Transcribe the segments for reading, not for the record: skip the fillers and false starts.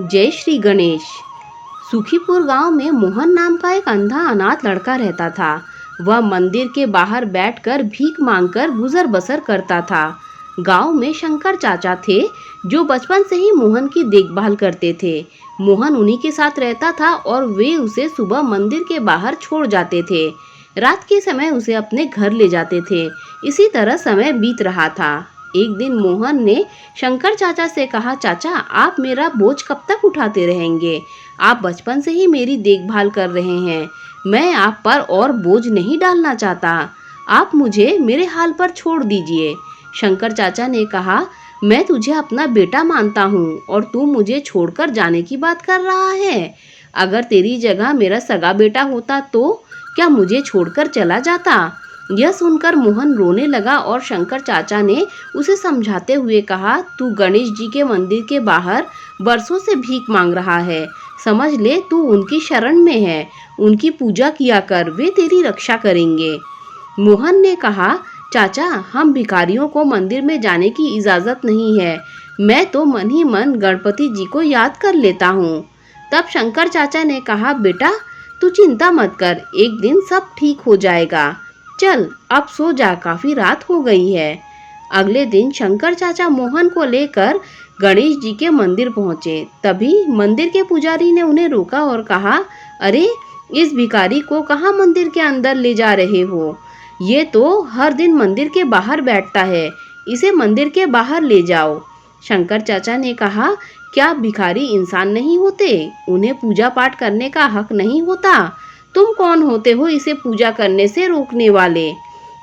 जय श्री गणेश। सुखीपुर गांव में मोहन नाम का एक अंधा अनाथ लड़का रहता था। वह मंदिर के बाहर बैठकर भीख मांगकर गुजर बसर करता था। गांव में शंकर चाचा थे जो बचपन से ही मोहन की देखभाल करते थे। मोहन उन्हीं के साथ रहता था और वे उसे सुबह मंदिर के बाहर छोड़ जाते थे। रात के समय उसे अपने घर ले जाते थे। इसी तरह समय बीत रहा था। एक दिन मोहन ने शंकर चाचा से कहा, चाचा आप मेरा बोझ कब तक उठाते रहेंगे? आप बचपन से ही मेरी देखभाल कर रहे हैं। मैं आप पर और बोझ नहीं डालना चाहता। आप मुझे मेरे हाल पर छोड़ दीजिए। शंकर चाचा ने कहा, मैं तुझे अपना बेटा मानता हूँ और तू मुझे छोड़कर जाने की बात कर रहा है। अगर तेरी जगह मेरा सगा बेटा होता तो क्या मुझे छोड़कर चला जाता? यह सुनकर मोहन रोने लगा और शंकर चाचा ने उसे समझाते हुए कहा, तू गणेश जी के मंदिर के बाहर बरसों से भीख मांग रहा है। समझ ले तू उनकी शरण में है। उनकी पूजा किया कर, वे तेरी रक्षा करेंगे। मोहन ने कहा, चाचा हम भिखारियों को मंदिर में जाने की इजाज़त नहीं है। मैं तो मन ही मन गणपति जी को याद कर लेता हूँ। तब शंकर चाचा ने कहा, बेटा तू चिंता मत कर, एक दिन सब ठीक हो जाएगा। चल अब सो जा, काफी रात हो गई है। अगले दिन शंकर चाचा मोहन को लेकर गणेश जी के मंदिर पहुंचे। तभी मंदिर के पुजारी ने उन्हें रोका और कहा, अरे इस भिखारी को कहाँ मंदिर के अंदर ले जा रहे हो? ये तो हर दिन मंदिर के बाहर बैठता है, इसे मंदिर के बाहर ले जाओ। शंकर चाचा ने कहा, क्या भिखारी इंसान नहीं होते? उन्हें पूजा पाठ करने का हक नहीं होता? तुम कौन होते हो इसे पूजा करने से रोकने वाले?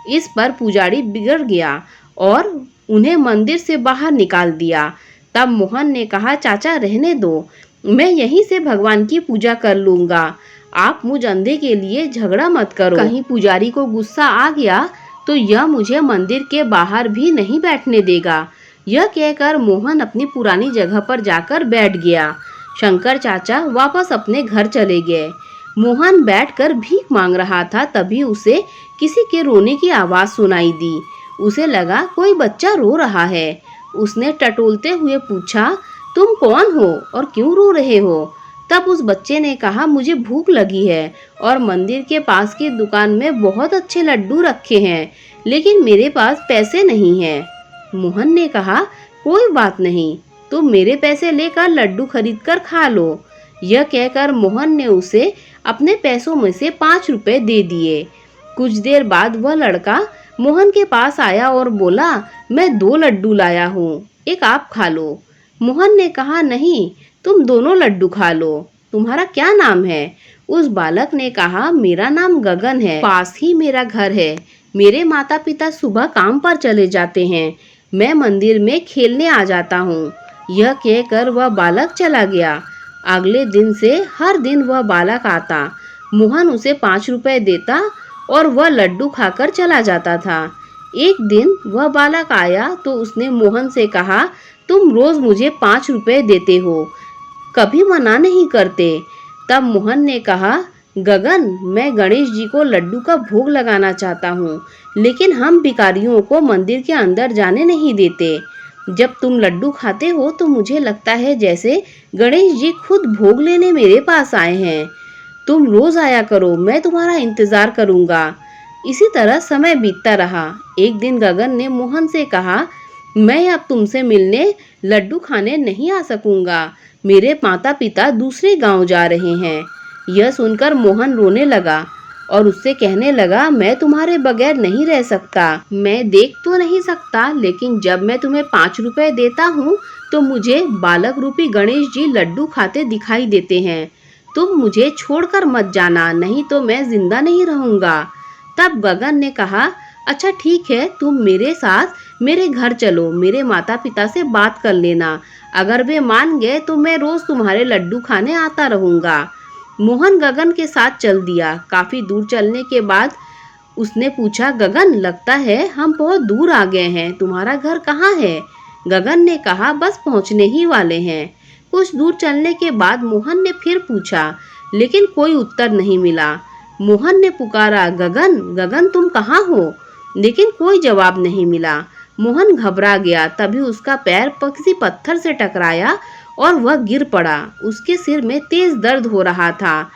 इस पर पुजारी बिगड़ गया और उन्हें मंदिर से बाहर निकाल दिया। तब मोहन ने कहा, चाचा रहने दो, मैं यहीं से भगवान की पूजा कर लूंगा। आप मुझ अंधे के लिए झगड़ा मत करो। कहीं पुजारी को गुस्सा आ गया तो यह मुझे मंदिर के बाहर भी नहीं बैठने देगा। यह कहकर मोहन अपनी पुरानी जगह पर जाकर बैठ गया। शंकर चाचा वापस अपने घर चले गए। मोहन बैठकर भीख मांग रहा था, तभी उसे किसी के रोने की आवाज़ सुनाई दी। उसे लगा कोई बच्चा रो रहा है। उसने टटोलते हुए पूछा, तुम कौन हो और क्यों रो रहे हो? तब उस बच्चे ने कहा, मुझे भूख लगी है और मंदिर के पास की दुकान में बहुत अच्छे लड्डू रखे हैं, लेकिन मेरे पास पैसे नहीं हैं। मोहन ने कहा, कोई बात नहीं, तुम मेरे पैसे लेकर लड्डू खरीद कर खा लो। यह कहकर मोहन ने उसे अपने पैसों में से 5 रुपए दे दिए। कुछ देर बाद वह लड़का मोहन के पास आया और बोला, मैं 2 लड्डू लाया हूँ, एक आप खा लो। मोहन ने कहा, नहीं तुम दोनों लड्डू खा लो। तुम्हारा क्या नाम है? उस बालक ने कहा, मेरा नाम गगन है, पास ही मेरा घर है। मेरे माता पिता सुबह काम पर चले जाते हैं, मैं मंदिर में खेलने आ जाता हूँ। यह कहकर वह बालक चला गया। अगले दिन से हर दिन वह बालक आता। मोहन उसे 5 रुपए देता और वह लड्डू खाकर चला जाता था। एक दिन वह बालक आया तो उसने मोहन से कहा, तुम रोज मुझे 5 रुपए देते हो, कभी मना नहीं करते। तब मोहन ने कहा, गगन मैं गणेश जी को लड्डू का भोग लगाना चाहता हूँ, लेकिन हम भिखारियों को मंदिर के अंदर जाने नहीं देते। जब तुम लड्डू खाते हो तो मुझे लगता है जैसे गणेश जी खुद भोग लेने मेरे पास आए हैं। तुम रोज आया करो, मैं तुम्हारा इंतजार करूंगा। इसी तरह समय बीतता रहा। एक दिन गगन ने मोहन से कहा, मैं अब तुमसे मिलने लड्डू खाने नहीं आ सकूंगा, मेरे माता पिता दूसरे गांव जा रहे हैं। यह सुनकर मोहन रोने लगा और उससे कहने लगा, मैं तुम्हारे बगैर नहीं रह सकता। मैं देख तो नहीं सकता, लेकिन जब मैं तुम्हें 5 रुपए देता हूँ तो मुझे बालक रूपी गणेश जी लड्डू खाते दिखाई देते हैं। तुम मुझे छोड़कर मत जाना, नहीं तो मैं जिंदा नहीं रहूँगा। तब गगन ने कहा, अच्छा ठीक है, तुम मेरे साथ मेरे घर चलो, मेरे माता पिता से बात कर लेना। अगर वे मान गए तो मैं रोज तुम्हारे लड्डू खाने आता रहूँगा। मोहन गगन के साथ चल दिया। काफी दूर चलने के बाद उसने पूछा, गगन लगता है हम बहुत दूर आ गए हैं, तुम्हारा घर कहाँ है? गगन ने कहा, बस पहुँचने ही वाले हैं। कुछ दूर चलने के बाद मोहन ने फिर पूछा, लेकिन कोई उत्तर नहीं मिला। मोहन ने पुकारा, गगन गगन तुम कहाँ हो? लेकिन कोई जवाब नहीं मिला। मोहन घबरा गया। तभी उसका पैर किसी पत्थर से टकराया और वह गिर पड़ा। उसके सिर में तेज दर्द हो रहा था।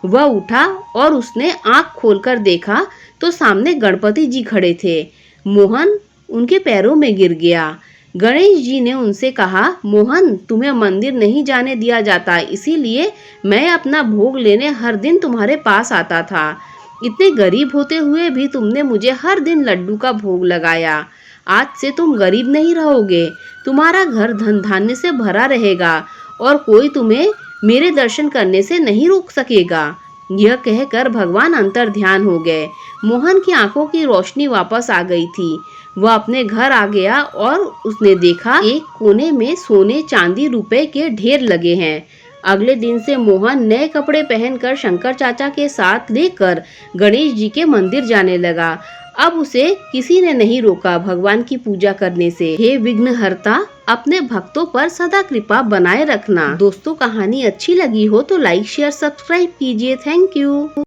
वह उठा और उसने आंख खोलकर देखा तो सामने गणपति जी खड़े थे। मोहन उनके पैरों में गिर गया। गणेश जी ने उनसे कहा, मोहन, तुम्हें मंदिर नहीं जाने दिया जाता, इसीलिए मैं अपना भोग लेने हर दिन तुम्हारे पास आता था। इतने गरीब होते हुए भी तुमने मुझे हर दिन लड्डू का भोग लगाया। आज से तुम गरीब नहीं रहोगे, तुम्हारा घर धन धान्य से भरा रहेगा और कोई तुम्हें मेरे दर्शन करने से नहीं रोक सकेगा। यह कहकर भगवान अंतर ध्यान हो गए। मोहन की आंखों की रोशनी वापस आ गई थी। वह अपने घर आ गया और उसने देखा एक कोने में सोने चांदी रुपए के ढेर लगे हैं। अगले दिन से मोहन नए कपड़े पहनकर शंकर चाचा के साथ लेकर गणेश जी के मंदिर जाने लगा। अब उसे किसी ने नहीं रोका भगवान की पूजा करने से। हे विघ्नहर्ता, अपने भक्तों पर सदा कृपा बनाए रखना। दोस्तों, कहानी अच्छी लगी हो तो लाइक शेयर सब्सक्राइब कीजिए। Thank you.